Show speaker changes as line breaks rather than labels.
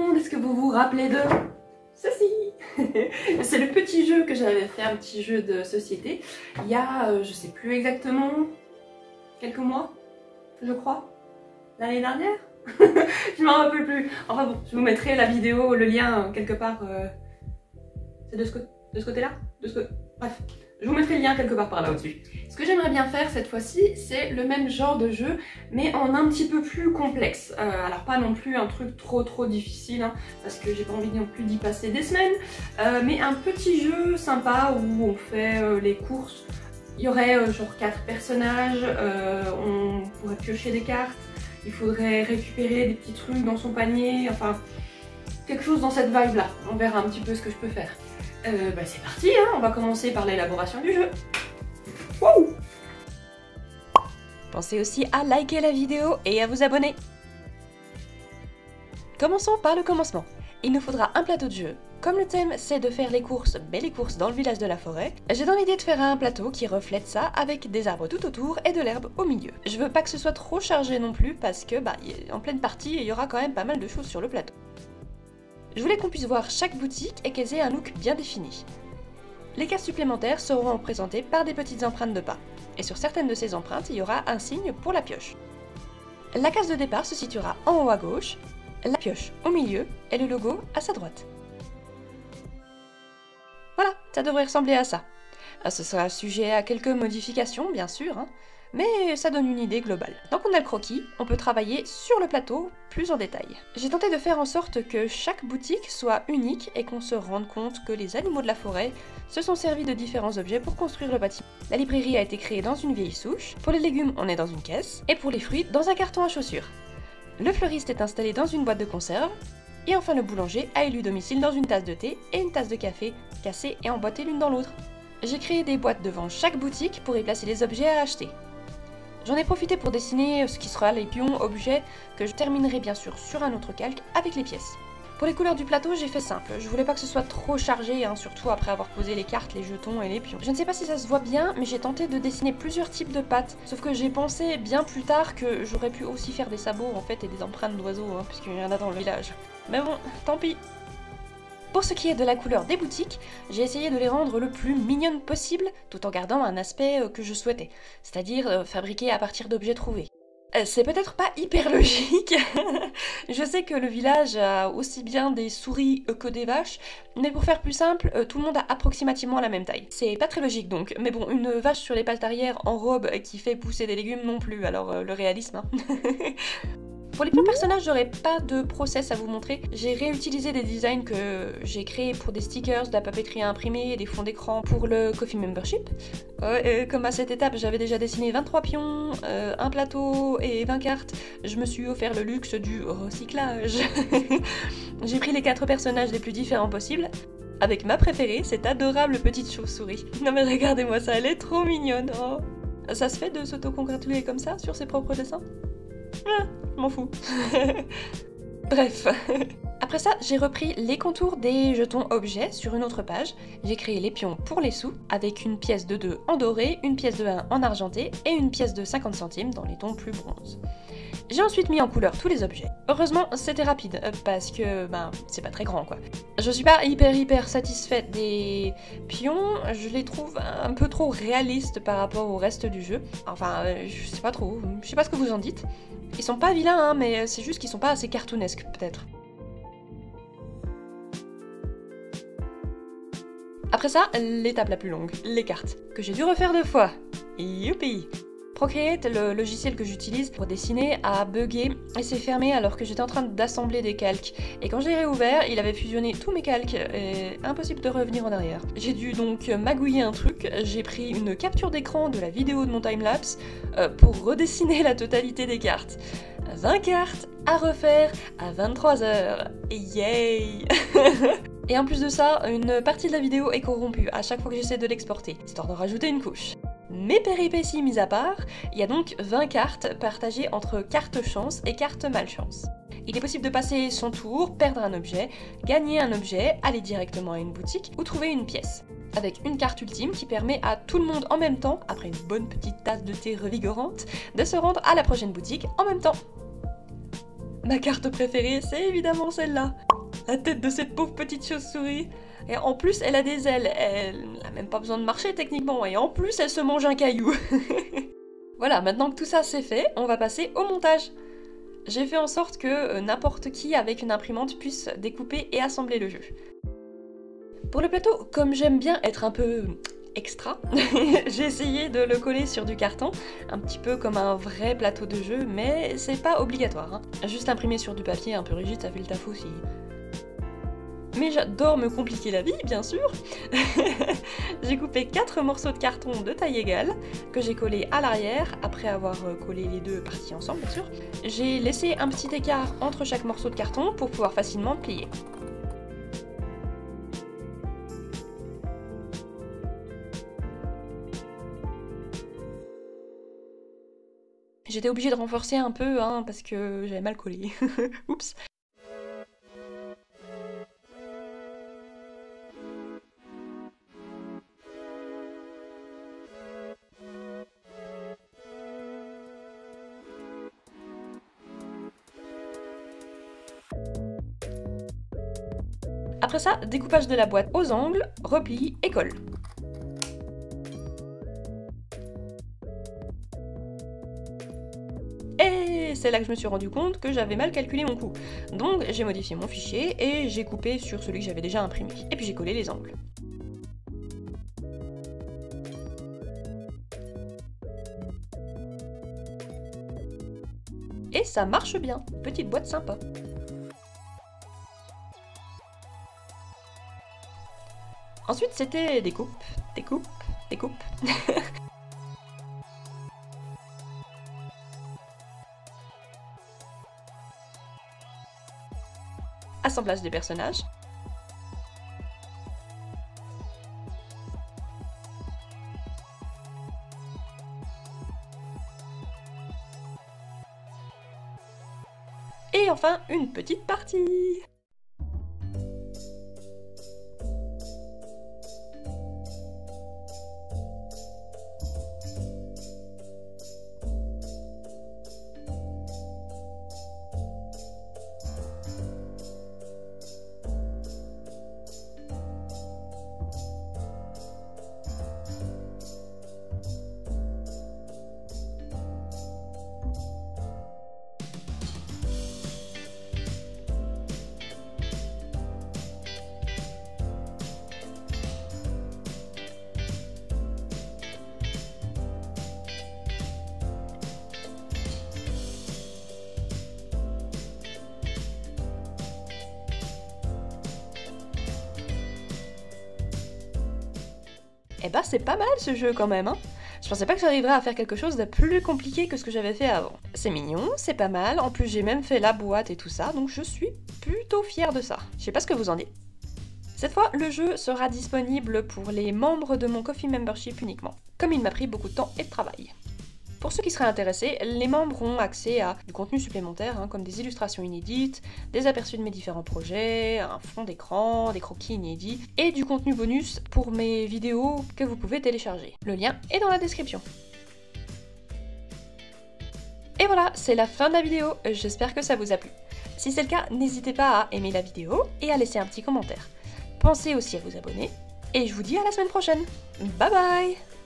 monde, est-ce que vous vous rappelez de ceci? C'est le petit jeu que j'avais fait, un petit jeu de société, il y a, je sais plus exactement, quelques mois, je crois, l'année dernière. Je m'en rappelle plus. Enfin bon, je vous mettrai la vidéo, le lien quelque part. C'est de ce côté-là? Bref, je vous mettrai le lien quelque part par là au-dessus. Ce que j'aimerais bien faire cette fois-ci, c'est le même genre de jeu, mais en un petit peu plus complexe. Alors pas non plus un truc trop difficile, hein, parce que j'ai pas envie non plus d'y passer des semaines, mais un petit jeu sympa où on fait les courses. Il y aurait genre 4 personnages, on pourrait piocher des cartes, il faudrait récupérer des petits trucs dans son panier, enfin quelque chose dans cette vibe là. On verra un petit peu ce que je peux faire. C'est parti, hein, on va commencer par l'élaboration du jeu. Wow.
Pensez aussi à liker la vidéo et à vous abonner. Commençons par le commencement. Il nous faudra un plateau de jeu. Comme le thème c'est de faire les courses, mais les courses dans le village de la forêt, j'ai dans l'idée de faire un plateau qui reflète ça avec des arbres tout autour et de l'herbe au milieu. Je veux pas que ce soit trop chargé non plus parce que en pleine partie il y aura quand même pas mal de choses sur le plateau. Je voulais qu'on puisse voir chaque boutique et qu'elles aient un look bien défini. Les cartes supplémentaires seront représentées par des petites empreintes de pas, et sur certaines de ces empreintes, il y aura un signe pour la pioche. La case de départ se situera en haut à gauche, la pioche au milieu et le logo à sa droite. Voilà, ça devrait ressembler à ça. Ce sera sujet à quelques modifications, bien sûr, hein, mais ça donne une idée globale. Donc on a le croquis, on peut travailler sur le plateau plus en détail. J'ai tenté de faire en sorte que chaque boutique soit unique et qu'on se rende compte que les animaux de la forêt se sont servis de différents objets pour construire le bâtiment. La librairie a été créée dans une vieille souche, pour les légumes on est dans une caisse, et pour les fruits dans un carton à chaussures. Le fleuriste est installé dans une boîte de conserve, et enfin le boulanger a élu domicile dans une tasse de thé et une tasse de café, cassées et emboîtées l'une dans l'autre. J'ai créé des boîtes devant chaque boutique pour y placer les objets à acheter. J'en ai profité pour dessiner ce qui sera les pions objets que je terminerai bien sûr sur un autre calque avec les pièces. Pour les couleurs du plateau, j'ai fait simple. Je voulais pas que ce soit trop chargé, hein, surtout après avoir posé les cartes, les jetons et les pions. Je ne sais pas si ça se voit bien, mais j'ai tenté de dessiner plusieurs types de pattes. Sauf que j'ai pensé bien plus tard que j'aurais pu aussi faire des sabots en fait et des empreintes d'oiseaux, hein, puisqu'il y en a dans le village. Mais bon, tant pis. Pour ce qui est de la couleur des boutiques, j'ai essayé de les rendre le plus mignonnes possible, tout en gardant un aspect que je souhaitais, c'est-à-dire fabriqué à partir d'objets trouvés. C'est peut-être pas hyper logique, je sais que le village a aussi bien des souris que des vaches, mais pour faire plus simple, tout le monde a approximativement la même taille. C'est pas très logique donc, mais bon, une vache sur les pattes arrière en robe qui fait pousser des légumes non plus, alors le réalisme, hein. Pour les pions personnages, j'aurais pas de process à vous montrer. J'ai réutilisé des designs que j'ai créés pour des stickers, de la papeterie à imprimer et des fonds d'écran pour le Coffee Membership. Comme à cette étape, j'avais déjà dessiné 23 pions, un plateau et 20 cartes, je me suis offert le luxe du recyclage. J'ai pris les 4 personnages les plus différents possibles, avec ma préférée, cette adorable petite chauve-souris. Non mais regardez-moi ça, elle est trop mignonne. Oh. Ça se fait de s'auto-congratuler comme ça sur ses propres dessins? Je m'en fous. Bref. Après ça, j'ai repris les contours des jetons objets sur une autre page. J'ai créé les pions pour les sous, avec une pièce de 2 en doré, une pièce de 1 en argenté et une pièce de 50 centimes dans les tons plus bronze. J'ai ensuite mis en couleur tous les objets. Heureusement, c'était rapide, parce que, c'est pas très grand, quoi. Je suis pas hyper satisfaite des pions, je les trouve un peu trop réalistes par rapport au reste du jeu. Enfin, je sais pas trop, je sais pas ce que vous en dites. Ils sont pas vilains, hein, mais c'est juste qu'ils sont pas assez cartoonesques, peut-être. Après ça, l'étape la plus longue, les cartes, que j'ai dû refaire 2 fois. Youpi! Procreate, le logiciel que j'utilise pour dessiner, a bugué et s'est fermé alors que j'étais en train d'assembler des calques. Et quand je l'ai réouvert, il avait fusionné tous mes calques et impossible de revenir en arrière. J'ai dû donc magouiller un truc, j'ai pris une capture d'écran de la vidéo de mon timelapse pour redessiner la totalité des cartes. 20 cartes à refaire à 23 h. Yay! Et en plus de ça, une partie de la vidéo est corrompue à chaque fois que j'essaie de l'exporter, histoire de rajouter une couche. Mes péripéties mises à part, il y a donc 20 cartes partagées entre carte chance et carte malchance. Il est possible de passer son tour, perdre un objet, gagner un objet, aller directement à une boutique ou trouver une pièce. Avec une carte ultime qui permet à tout le monde en même temps, après une bonne petite tasse de thé revigorante, de se rendre à la prochaine boutique en même temps. Ma carte préférée, c'est évidemment celle-là. La tête de cette pauvre petite chauve-souris. Et en plus, elle a des ailes. Elle n'a même pas besoin de marcher techniquement. Et en plus, elle se mange un caillou. Voilà, maintenant que tout ça c'est fait, on va passer au montage. J'ai fait en sorte que n'importe qui avec une imprimante puisse découper et assembler le jeu. Pour le plateau, comme j'aime bien être un peu extra, j'ai essayé de le coller sur du carton, un petit peu comme un vrai plateau de jeu, mais c'est pas obligatoire. Hein. Juste imprimer sur du papier un peu rigide, ça fait le taf aussi. Mais j'adore me compliquer la vie, bien sûr. J'ai coupé 4 morceaux de carton de taille égale, que j'ai collés à l'arrière, après avoir collé les deux parties ensemble, bien sûr. J'ai laissé un petit écart entre chaque morceau de carton pour pouvoir facilement plier. J'étais obligée de renforcer un peu, hein, parce que j'avais mal collé. Oups. Après ça, découpage de la boîte aux angles, repli et colle. Et c'est là que je me suis rendu compte que j'avais mal calculé mon coût. Donc j'ai modifié mon fichier et j'ai coupé sur celui que j'avais déjà imprimé. Et puis j'ai collé les angles. Et ça marche bien, petite boîte sympa. Ensuite c'était découpe, découpe, découpe. Assemblage des personnages. Et enfin, une petite partie. Eh ben c'est pas mal ce jeu quand même, hein. Je pensais pas que j'arriverais à faire quelque chose de plus compliqué que ce que j'avais fait avant. C'est mignon, c'est pas mal, en plus j'ai même fait la boîte et tout ça, donc je suis plutôt fière de ça. Je sais pas ce que vous en dites. Cette fois, le jeu sera disponible pour les membres de mon Ko-fi Membership uniquement, comme il m'a pris beaucoup de temps et de travail. Pour ceux qui seraient intéressés, les membres ont accès à du contenu supplémentaire, hein, comme des illustrations inédites, des aperçus de mes différents projets, un fond d'écran, des croquis inédits, et du contenu bonus pour mes vidéos que vous pouvez télécharger. Le lien est dans la description. Et voilà, c'est la fin de la vidéo, j'espère que ça vous a plu. Si c'est le cas, n'hésitez pas à aimer la vidéo et à laisser un petit commentaire. Pensez aussi à vous abonner, et je vous dis à la semaine prochaine. Bye bye!